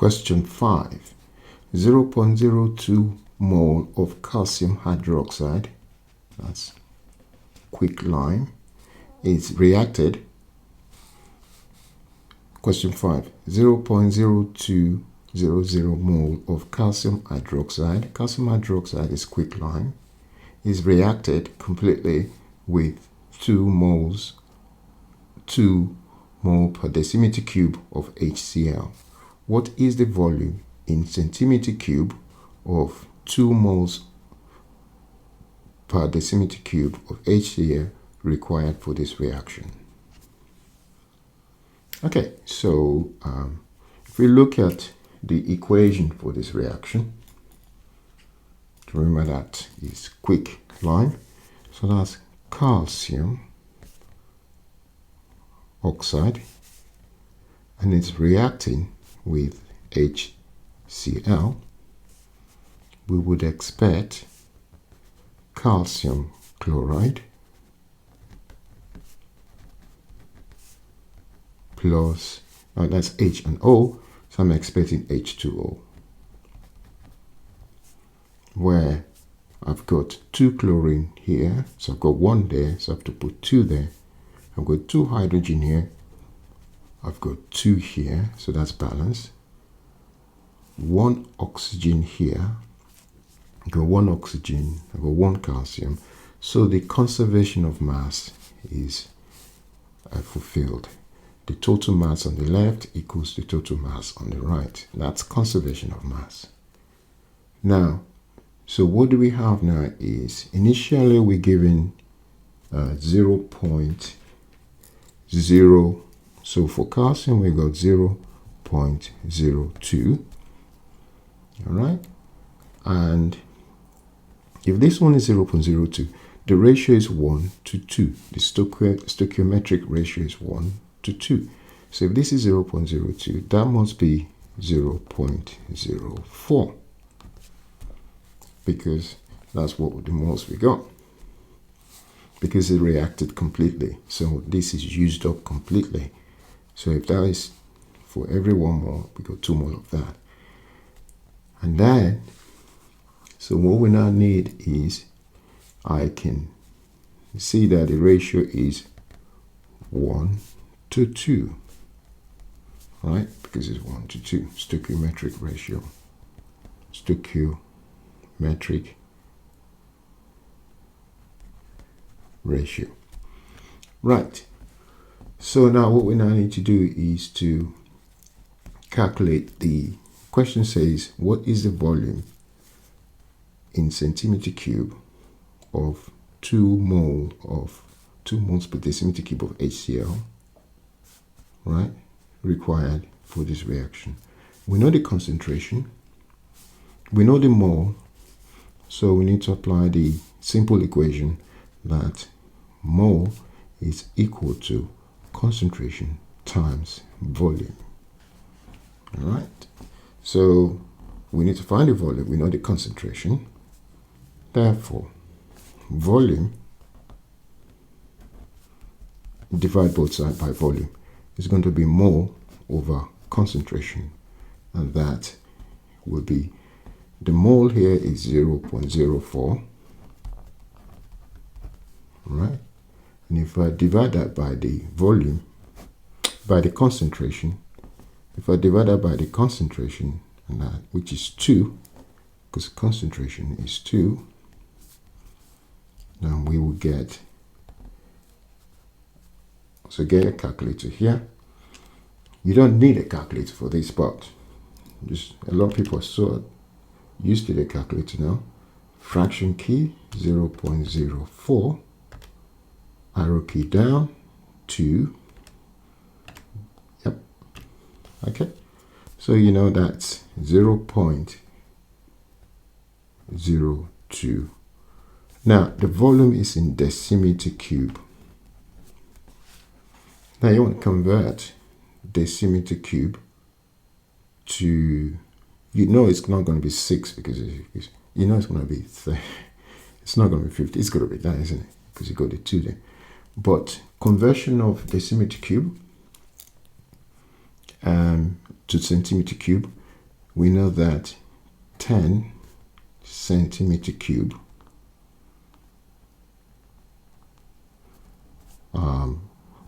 Question 5. 0.02 mole of calcium hydroxide, that's quicklime, is reacted. Question 5. 0.0200 mole of calcium hydroxide is quicklime, is reacted completely with 2 mole per decimeter cube of HCl. What is the volume in centimeter cube of 2 moles per decimeter cube of HCl required for this reaction? Okay, so if we look at the equation for this reaction, remember that is quicklime, so that's calcium oxide, and it's reacting with HCl. We would expect calcium chloride plus, that's H and O, so I'm expecting H2O, where I've got 2 chlorine here, so I've got 1 there, so I have to put 2 there. I've got 2 hydrogen here, I've got 2 here, so that's balanced. 1 oxygen here, I've got 1 oxygen, I've got 1 calcium, so the conservation of mass is fulfilled. The total mass on the left equals the total mass on the right. That's conservation of mass. Now, so what do we have now is, initially we're given 0.0, so for calcium we got 0.02, all right? And if this one is 0.02, the ratio is 1 to 2. The stoichiometric ratio is 1 to 2. So if this is 0.02, that must be 0.04, because that's what the moles we got, because it reacted completely. So this is used up completely. So if that is for every 1 mole, we got 2 mole of that. And then, so what we now need is, I can see that the ratio is 1 to 2, right? Because it's 1 to 2, stoichiometric ratio, stoichiometric ratio. Right, so now what we now need to do is to calculate. The question says, what is the volume in centimeter cube of 2 moles per decimeter cube of HCl, right, required for this reaction? We know the concentration, we know the mole, so we need to apply the simple equation that mole is equal to concentration times volume. All right, so we need to find the volume. We know the concentration, therefore volume, divide both sides by volume, is going to be mole over concentration, and that will be, the mole here is 0.04, right? And if I divide that by the volume, by the concentration, if I divide that by the concentration, and that, which is 2, because concentration is 2, then we will get, so get a calculator here. You don't need a calculator for this part. Just a lot of people are so used to the calculator now. Fraction key 0.04, arrow key down, 2. Yep. Okay. So you know that's 0.02. Now the volume is in decimeter cube. Now you want to convert decimeter cube to, you know it's not going to be 6, because you know it's going to be, it's not going to be 50, it's going to be that, isn't it? Because you got the 2 there. But conversion of decimeter cube to centimeter cube, we know that 10 centimeter cube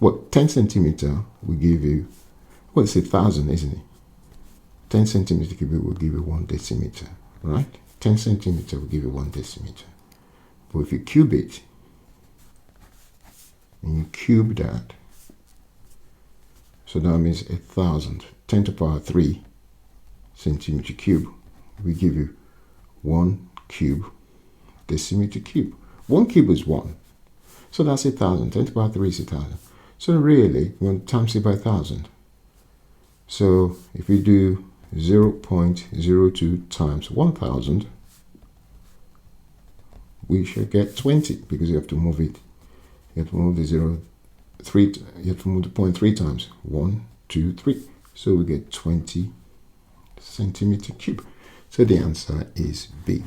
well, 10 centimeter will give you, well, it's 1,000, isn't it? 10 centimeter cube will give you 1 decimeter, right? 10 centimeter will give you 1 decimeter. But if you cube it, and you cube that, so that means 1,000. 10 to the power 3 centimeter cube will give you 1 cube decimeter cube. 1 cube is 1. So that's 1,000. 10 to the power 3 is 1,000. So really, we want to times it by 1,000. So if we do 0.02 times 1,000, we should get 20, because you have to move it. You have to move the 0, 3, you have to move the point 3 times. 1, 2, 3. So we get 20 centimeter cube. So the answer is B.